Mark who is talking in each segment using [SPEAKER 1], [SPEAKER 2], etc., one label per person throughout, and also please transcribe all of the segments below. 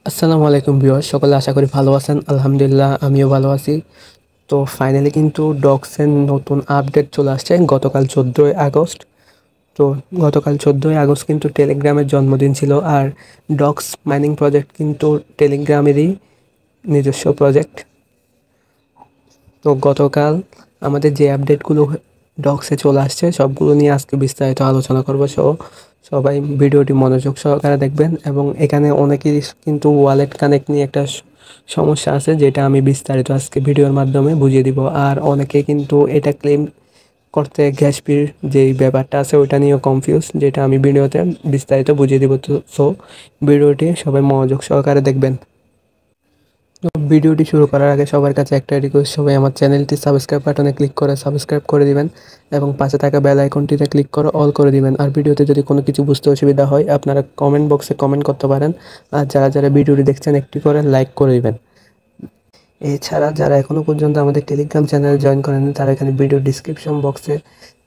[SPEAKER 1] আসসালামু আলাইকুম ভিউয়ার্স, সকলে আশা করি ভালো আছেন। আলহামদুলিল্লাহ আমিও ভালো আছি। তো ফাইনালি কিন্তু ডক্সের নতুন আপডেট চলে আসছে গতকাল 14ই আগস্ট। তো গতকাল 14ই আগস্ট কিন্তু টেলিগ্রামের জন্মদিন ছিল, আর ডক্স মাইনিং প্রজেক্ট কিন্তু টেলিগ্রামেরই নিজস্ব প্রজেক্ট। তো গতকাল আমাদের যে আপডেটগুলো ডক্সে চলে আসছে সবগুলো নিয়ে আজকে বিস্তারিত আলোচনা করবো। সবাই ভিডিওটি মনোযোগ সহকারে দেখবেন। এবং এখানে অনেকেরই কিন্তু ওয়ালেট কানেক্ট নিয়ে একটা সমস্যা আছে, যেটা আমি বিস্তারিত আজকে ভিডিওর মাধ্যমে বুঝিয়ে দিব। আর অনেকে কিন্তু এটা ক্লেম করতে গ্যাস ফির যেই ব্যাপারটা আছে ওইটা নিয়েও কনফিউজ, যেটা আমি ভিডিওতে বিস্তারিত বুঝিয়ে দিব। তো ভিডিওটি সবাই মনোযোগ সহকারে দেখবেন। তো ভিডিওটি শুরু করার আগে সবার কাছে একটা রিকোয়েস্ট, সবাই আমার চ্যানেলটি সাবস্ক্রাইব বাটনে ক্লিক করে সাবস্ক্রাইব করে দিবেন এবং পাশে থাকা বেল আইকনটিতে ক্লিক করে অল করে দিবেন। আর ভিডিওতে যদি কোনো কিছু বুঝতে অসুবিধা হয় আপনারা কমেন্ট বক্সে কমেন্ট করতে পারেন। আর যারা যারা ভিডিওটি দেখছেন একটি করে লাইক করে দিবেন। এছাড়া যারা এখনও পর্যন্ত আমাদের টেলিগ্রাম চ্যানেলে জয়েন করেনি তারা এখানে ভিডিও ডিসক্রিপশন বক্সে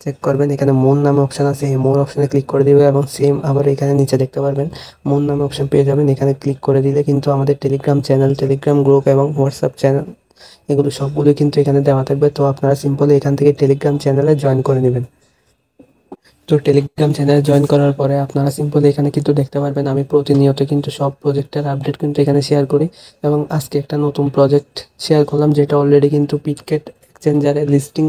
[SPEAKER 1] চেক করবেন, এখানে মোর নামে অপশান আছে, এই মোর অপশানে ক্লিক করে দিবে এবং সেম আবার এখানে নিচে দেখতে পারবেন মোর নামে অপশান পেয়ে যাবেন। এখানে ক্লিক করে দিলে কিন্তু আমাদের টেলিগ্রাম চ্যানেল, টেলিগ্রাম গ্রুপ এবং হোয়াটসঅ্যাপ চ্যানেল এগুলো সবগুলোই কিন্তু এখানে দেওয়া থাকবে। তো আপনারা সিম্পলি এখান থেকে টেলিগ্রাম চ্যানেলে জয়েন করে নেবেন। তো টেলিগ্রাম চ্যানেল জয়েন করার পরে আপনারা সিম্পলি এখানে কিন্তু দেখতে পারবেন আমি প্রতিনিয়ত কিন্তু সব প্রজেক্টের আপডেট কিন্তু এখানে শেয়ার করি। এবং আজকে একটা নতুন প্রজেক্ট শেয়ার করলাম, যেটা অলরেডি কিন্তু বিটগেট এক্সচেঞ্জারে লিস্টিং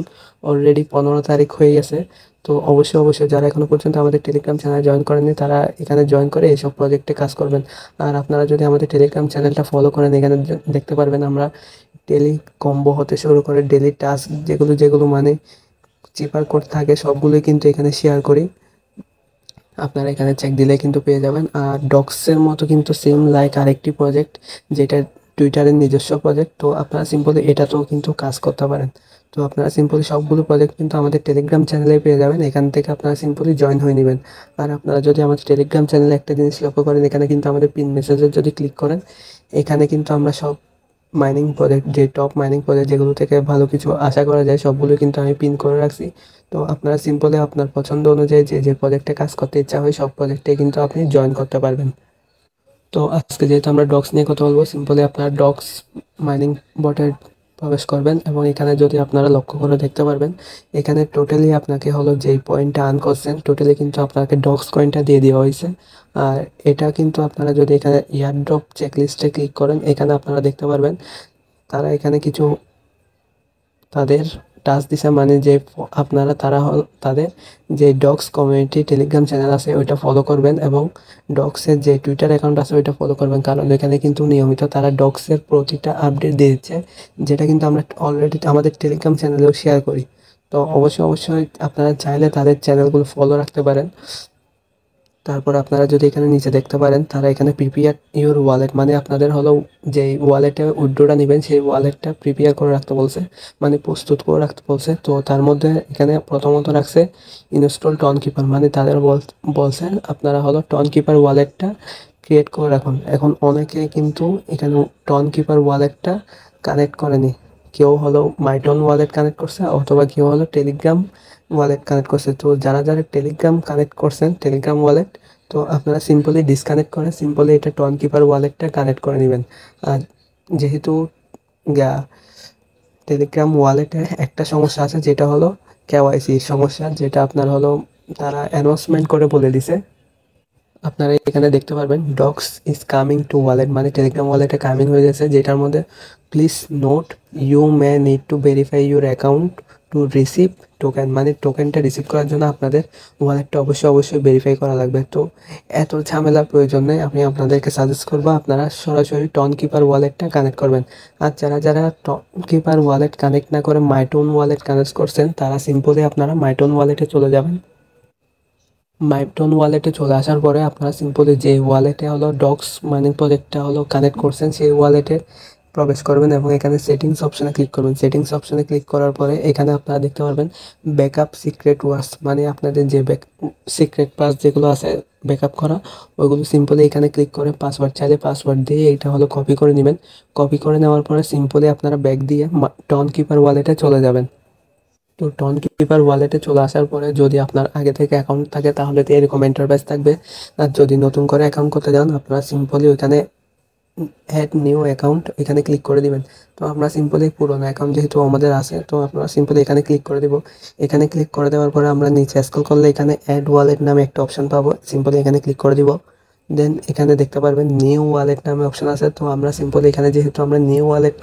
[SPEAKER 1] অলরেডি 15 তারিখ হয়ে গেছে। তো অবশ্যই যারা এখনো পর্যন্ত আমাদের টেলিগ্রাম চ্যানেল জয়েন করেননি তারা এখানে জয়েন করে এইসব প্রজেক্টে কাজ করবেন। আর আপনারা যদি আমাদের টেলিগ্রাম চ্যানেলটা ফলো করেন এখানে দেখতে পারবেন আমরা ডেলি কম্বো হতে শুরু করে ডেলি টাস্ক যেগুলো মানে চিপার কোড থাকে সবগুলোই কিন্তু এখানে শেয়ার করি। আপনারা এখানে চেক দিলে কিন্তু পেয়ে যাবেন। আর ডক্সের মতো কিন্তু সেম লাইক আরেকটি প্রজেক্ট, যেটা টুইটারের নিজস্ব প্রজেক্ট। তো আপনারা সিম্পলি এটাতেও কিন্তু কাজ করতে পারেন। তো আপনারা সিম্পলি সবগুলো প্রজেক্ট কিন্তু আমাদের টেলিগ্রাম চ্যানেলে পেয়ে যাবেন, এখান থেকে আপনারা সিম্পলি জয়েন হয়ে নেবেন। আর আপনারা যদি আমাদের টেলিগ্রাম চ্যানেলে একটা জিনিস লক্ষ্য করেন, এখানে কিন্তু আমাদের পিন মেসেজের যদি ক্লিক করেন এখানে কিন্তু আমরা সব মাইনিং প্রজেক্ট, যে টপ মাইনিং প্রজেক্ট যেগুলো থেকে ভালো কিছু আশা করা যায় সবগুলো কিন্তু আমি পিন করে রাখছি। তো আপনারা সিম্পলি আপনার পছন্দ অনুযায়ী যে প্রজেক্টে কাজ করতে ইচ্ছা হয় সব প্রজেক্টে কিন্তু আপনি জয়েন করতে পারবেন। তো আজকে যেহেতু আমরা ডক্স নিয়ে কথা বলবো, সিম্পলি আপনারা ডক্স মাইনিং বটে প্রবেশ করবেন এবং এখানে যদি আপনারা লক্ষ্য করে দেখতে পারবেন এখানে টোটালি আপনাকে হলো যেই পয়েন্টটা আর্ন করছেন টোটালি কিন্তু আপনাকে ডক্স কয়েনটা দিয়ে দেওয়া হয়েছে। আর এটা কিন্তু আপনারা যদি এখানে ইয়ারড্রপ চেকলিস্টে ক্লিক করেন এখানে আপনারা দেখতে পারবেন তারা এখানে কিছু তাদের টাস্ক দিছে, মানে যে তারা তাদের যে ডগস কমিউনিটি টেলিগ্রাম চ্যানেল আছে ওইটা ফলো করবেন এবং ডগসের যে টুইটার অ্যাকাউন্ট আছে ওইটা ফলো করবেন, কারণ এখানে কিন্তু নিয়মিত তারা ডগসের প্রতিটা আপডেট দিয়ে দিচ্ছে, যেটা কিন্তু আমরা অলরেডি আমাদের টেলিগ্রাম চ্যানেলেও শেয়ার করি। তো অবশ্যই আপনারা চাইলে তাদের চ্যানেলগুলো ফলো রাখতে পারেন। তারপর আপনারা যদি এখানে নিচে দেখতে পারেন তারা এখানে প্রিপেয়ার ইউর ওয়ালেট, মানে আপনাদের হলো যেই ওয়ালেটে উইথড্রটা নেবেন সেই ওয়ালেটটা প্রিপেয়ার করে রাখতে বলছে, মানে প্রস্তুত করে রাখতে বলছে। তো তার মধ্যে এখানে প্রথমত রাখছে ইনস্টল টন কিপার, মানে তাদের বলছে আপনারা হলো টন কিপার ওয়ালেটটা ক্রিয়েট করে রাখুন। এখন অনেকে কিন্তু এখানে টন কিপার ওয়ালেটটা কানেক্ট করেনি, কেউ হলো মাইটন ওয়ালেট কানেক্ট করছে অথবা কেউ হলো টেলিগ্রাম ওয়ালেট কানেক্ট করছে। তো যারা যারা টেলিগ্রাম কানেক্ট করছেন টেলিগ্রাম ওয়ালেট, তো আপনারা সিম্পলি ডিসকানেক্ট করে সিম্পলি এটা টন কিপার ওয়ালেটটা কানেক্ট করে নেবেন। আর যেহেতু টেলিগ্রাম ওয়ালেটে একটা সমস্যা আছে যেটা হলো কেওয়াইসি সমস্যা, যেটা আপনার হলো তারা অ্যানাউন্সমেন্ট করে বলে দিছে। আপনারা এখানে দেখতে পারবেন docs is coming to wallet, মানে টেলিগ্রাম ওয়ালেটে কামিং হয়ে গেছে, যেটার মধ্যে please note you may need to verify your account to receive token, মানে টোকেনটা রিসিভ করার জন্য আপনাদের ওয়ালেটটা অবশ্যই ভেরিফাই করা লাগবে। তো এত ঝামেলার প্রয়োজন নেই, আমি আপনাদেরকে সাজেস্ট করবো আপনারা সরাসরি টন কিপার ওয়ালেটটা কানেক্ট করবেন। আর যারা যারা টন কিপার ওয়ালেট কানেক্ট না করে মাইটোন ওয়ালেট কানেক্ট করছেন তারা সিম্পলি আপনারা মাইটোন ওয়ালেটে চলে যাবেন। মাইটন ওয়ালেটে চলে আসার পরে আপনারা সিম্পলি যে ওয়ালেটে হলো ডক্স মাইনিং প্রজেক্টটা হলো কানেক্ট করছেন সেই ওয়ালেটে প্রবেশ করবেন এবং এখানে সেটিংস অপশানে ক্লিক করবেন। সেটিংস অপশানে ক্লিক করার পরে এখানে আপনারা দেখতে পারবেন ব্যাকআপ সিক্রেট ওয়ার্ডস, মানে আপনাদের যে সিক্রেট পাস যেগুলো আছে ব্যাকআপ করা ওইগুলো সিম্পলি এখানে ক্লিক করে পাসওয়ার্ড চাইলে পাসওয়ার্ড দিয়ে এটা হলো কপি করে নেবেন। কপি করে নেওয়ার পরে সিম্পলি আপনারা ব্যাক দিয়ে টন কিপার ওয়ালেটে চলে যাবেন। তো টন কিপার ওয়ালেটে চলে আসার পরে যদি আপনার আগে থেকে অ্যাকাউন্ট থাকে তাহলে তো এরকম ইন্টারফেস থাকবে। আর যদি নতুন করে অ্যাকাউন্ট করতে যান আপনারা সিম্পলি ওইখানে অ্যাড নিউ অ্যাকাউন্ট এখানে ক্লিক করে দিবেন। তো আমরা সিম্পলি পুরোনো অ্যাকাউন্ট যেহেতু আমাদের আছে, তো আপনারা সিম্পলি এখানে ক্লিক করে দিব। এখানে ক্লিক করে দেওয়ার পরে আমরা নিচে স্ক্রল করলে এখানে অ্যাড ওয়ালেট নামে একটা অপশন পাবো, সিম্পলি এখানে ক্লিক করে দিব। দেন এখানে দেখতে পারবেন নিউ ওয়ালেট নামে অপশন আছে। তো আমরা সিম্পলি এখানে যেহেতু আমরা নিউ ওয়ালেট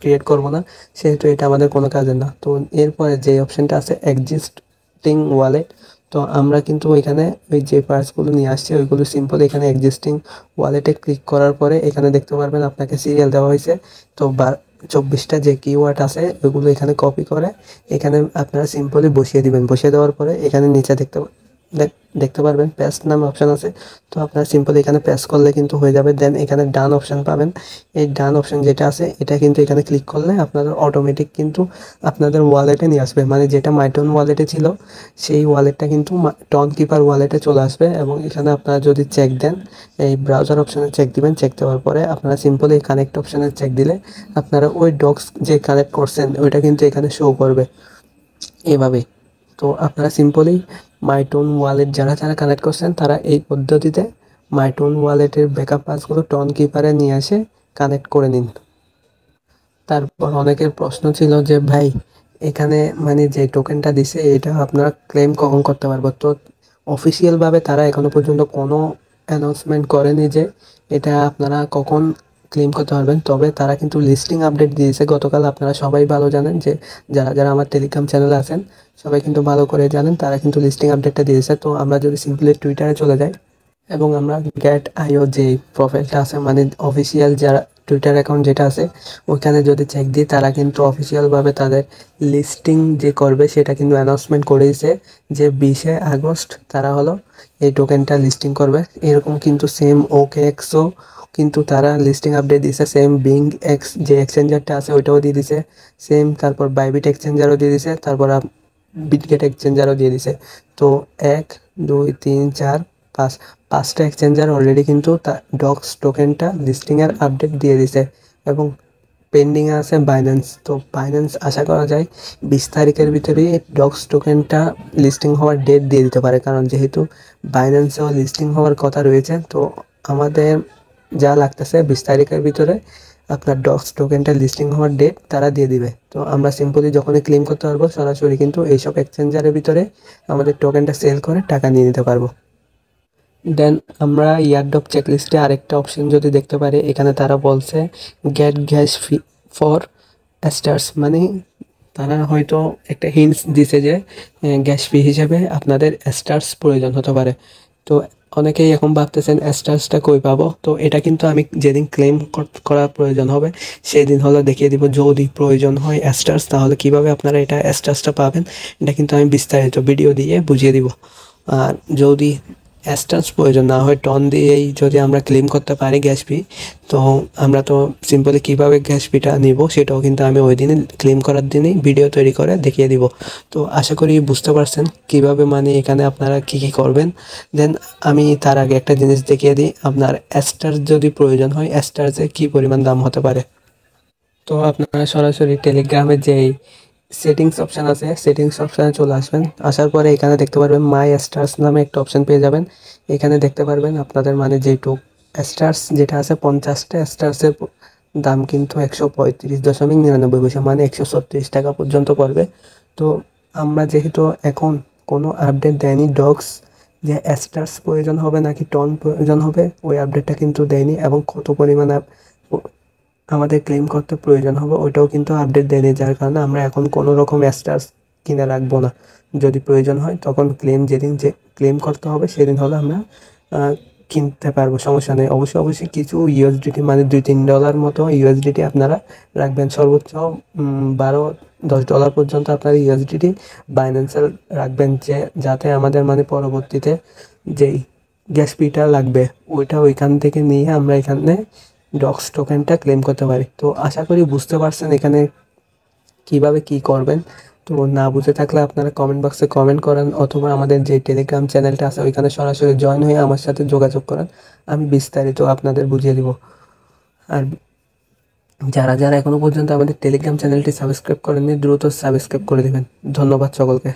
[SPEAKER 1] ক্রিয়েট করবো না, সেহেতু এটা আমাদের কোনো কাজের না। তো এরপরে যে অপশনটা আছে এক্সিস্টিং ওয়ালেট, তো আমরা কিন্তু এখানে ওই যে পার্টসগুলো নিয়ে আসছি ওইগুলো সিম্পল এখানে এক্সিস্টিং ওয়ালেটে ক্লিক করার পরে এখানে দেখতে পারবেন আপনাকে সিরিয়াল দেওয়া হয়েছে। তো 24টা যে কিওয়ার্ড আছে ওইগুলো এখানে কপি করে এখানে আপনারা সিম্পলি বসিয়ে দিবেন। বসিয়ে দেওয়ার পরে এখানে নিচে দেখতে পারবেন পেস্ট নামে অপশন আছে। তো আপনারা সিম্পল এখানে পেস্ট করলে কিন্তু হয়ে যাবে। দেন এখানে ডান অপশন পাবেন। এই ডান অপশন যেটা আছে এটা কিন্তু এখানে ক্লিক করলে আপনাদের অটোমেটিক কিন্তু আপনাদের ওয়ালেটে নিয়ে আসবে, মানে যেটা মাইটন ওয়ালেটে ছিল সেই ওয়ালেটটা কিন্তু টন কিপার ওয়ালেটে চলে আসবে। এবং এখানে আপনারা যদি চেক দেন, এই ব্রাউজার অপশনে চেক দিবেন। চেক দেওয়ার পরে আপনারা সিম্পলি এই কানেক্ট অপশনে চেক দিলে আপনারা ওই ডক্স যে কানেক্ট করছেন ওইটা কিন্তু এখানে শো করবে এভাবে। তো আপনারা সিম্পলি মাইটোন ওয়ালেট যারা যারা কানেক্ট করছেন তারা এই পদ্ধতিতে মাইটোন ওয়ালেটের ব্যাকআপ পাসগুলো টন কিপারে নিয়ে এসে কানেক্ট করে নিন। তারপর অনেকের প্রশ্ন ছিল যে ভাই এখানে মানে যে টোকেনটা দিছে এটা আপনারা ক্লেম কখন করতে পারবো? তো অফিসিয়ালভাবে তারা এখনো পর্যন্ত কোনো অ্যানাউন্সমেন্ট করেনি যে এটা আপনারা কখন ক্লেম করতে পারবেন। তবে তারা কিন্তু লিস্টিং আপডেট দিয়েছে গতকাল। আপনারা সবাই ভালো জানেন যে যারা যারা আমার টেলিগ্রাম চ্যানেলে আছেন সবাই কিন্তু ভালো করে জানেন তারা কিন্তু লিস্টিং আপডেটটা দিয়েছে। তো আমরা যদি সিম্পলি টুইটারে চলে যাই এবং আমরা গেট আইও যে প্রোফাইলটা আছে মানে অফিসিয়াল যারা টুইটার অ্যাকাউন্ট যেটা আছে ওইখানে যদি চেক দিই তারা কিন্তু অফিসিয়ালভাবে তাদের লিস্টিং যে করবে সেটা কিন্তু অ্যানাউন্সমেন্ট করে দিয়েছে যে 20শে আগস্ট তারা হলো এই টোকেনটা লিস্টিং করবে। এরকম কিন্তু সেম ওকে এক্সও কিন্তু তারা লিস্টিং আপডেট দিয়েছে, সেম বিং এক্স যে এক্সচেঞ্জারটা আছে ওইটাও দিয়ে দিছে সেম, তারপর বাইবিট এক্সচেঞ্জারও দিয়ে দিছে, তারপর বিটগেট এক্সচেঞ্জারও দিয়ে দিছে। তো 1 2 3 4 5 5টা এক্সচেঞ্জার অলরেডি কিন্তু ডক্স টোকেনটা লিস্টিংয়ের আপডেট দিয়ে দিছে এবং পেন্ডিং আছে বাইন্যান্স। তো বাইন্যান্স আশা করা যায় 20 তারিখের ভিতরেই ডক্স টোকেনটা লিস্টিং হওয়ার ডেট দিয়ে দিতে পারে, কারণ যেহেতু বাইন্যান্সেও লিস্টিং হওয়ার কথা রয়েছে। তো আমাদের যা লাগতেছে 20 তারিখের ভিতরে আপনার ডক্স টোকেনটা লিস্টিং হওয়ার ডেট তারা দিয়ে দিবে। তো আমরা সিম্পলি যখনই ক্লেম করতে পারবো সরাসরি কিন্তু এইসব এক্সচেঞ্জারের ভিতরে আমাদের টোকেনটা সেল করে টাকা নিয়ে নিতে পারবো। দেন আমরা ইয়ারড্রপ চেকলিস্টে আরেকটা অপশন যদি দেখতে পারি, এখানে তারা বলছে get gas fee for stars, মানে তারা হয়তো একটা হিন্টস দিছে যে গ্যাস ফি হিসেবে আপনাদের স্টার্স প্রয়োজন হতে পারে। তো অনেকেই এখন ভাবতেছেন স্টার্সটা কই পাবো? তো এটা কিন্তু আমি যেদিন ক্লেম করার প্রয়োজন হবে সেদিন হলো দেখিয়ে দিব। যদি প্রয়োজন হয় স্টার্স তাহলে কিভাবে আপনারা এটা স্টার্সটা পাবেন এটা কিন্তু আমি বিস্তারিত ভিডিও দিয়ে বুঝিয়ে দিব। আর যদি স্টার্স প্রয়োজন না হয় টন দিয়েই যদি আমরা ক্লেম করতে পারি গ্যাস ফি, তো আমরা তো সিম্পলি কীভাবে গ্যাস ফিটা নিব সেটাও কিন্তু আমি ওই দিনে ক্লেম করার দিনেই ভিডিও তৈরি করে দেখিয়ে দিব। তো আশা করি বুঝতে পারছেন কীভাবে মানে এখানে আপনারা কী কী করবেন। দেন আমি তার আগে একটা জিনিস দেখিয়ে দিই, আপনার স্টার্স যদি প্রয়োজন হয় স্টার্সে কী পরিমাণ দাম হতে পারে। তো আপনারা সরাসরি টেলিগ্রামের যেই সেটিংস অপশান আছে সেটিংস অপশানে চলে আসবেন। আসার পরে এখানে দেখতে পারবেন মাই স্টার্স নামে একটা অপশান পেয়ে যাবেন। এখানে দেখতে পারবেন আপনাদের মানে যেটুক স্টার্স যেটা আছে 50টা স্টার্সের দাম কিন্তু 135.99 পয়সা, মানে 136 টাকা পর্যন্ত পড়বে। তো আমরা যেহেতু এখন কোনো আপডেট দেয়নি ডক্স যে স্টার্স প্রয়োজন হবে নাকি টন প্রয়োজন হবে ওই আপডেটটা কিন্তু দেয়নি, এবং কত পরিমাণ আমাদের ক্লেম করতে প্রয়োজন হবে ওইটাও কিন্তু আপডেট দেয়নি, যার কারণে আমরা এখন কোনো রকম স্টার্স কিনে রাখবো না। যদি প্রয়োজন হয় তখন যেদিন যে ক্লেম করতে হবে সেদিন হলে আমরা কিনতে পারবো, সমস্যা নেই। অবশ্যই কিছু ইউএসডিটি মানে $2-3 মতো ইউএসডিটি আপনারা রাখবেন, সর্বোচ্চ $12-10 পর্যন্ত আপনার ইউএসডিটি বাইন্যান্সে রাখবেন, যে যাতে আমাদের মানে পরবর্তীতে যেই গ্যাস ফিটা লাগবে ওইটা ওইখান থেকে নিয়ে আমরা এখানে ডক্স টোকেনটা ক্লেম করতে পারি। তো আশা করি বুঝতে পারছেন এখানে কিভাবে কি করবেন। তো না বুঝে থাকলে আপনারা কমেন্ট বক্সে কমেন্ট করেন, অথবা আমাদের যে টেলিগ্রাম চ্যানেলটা আছে ওইখানে সরাসরি জয়েন হয়ে আমার সাথে যোগাযোগ করেন, আমি বিস্তারিত আপনাদের বুঝিয়ে দিব। আর যারা যারা এখনো পর্যন্ত আমাদের টেলিগ্রাম চ্যানেলটি সাবস্ক্রাইব করেননি দ্রুত সাবস্ক্রাইব করে দেবেন। ধন্যবাদ সকলকে।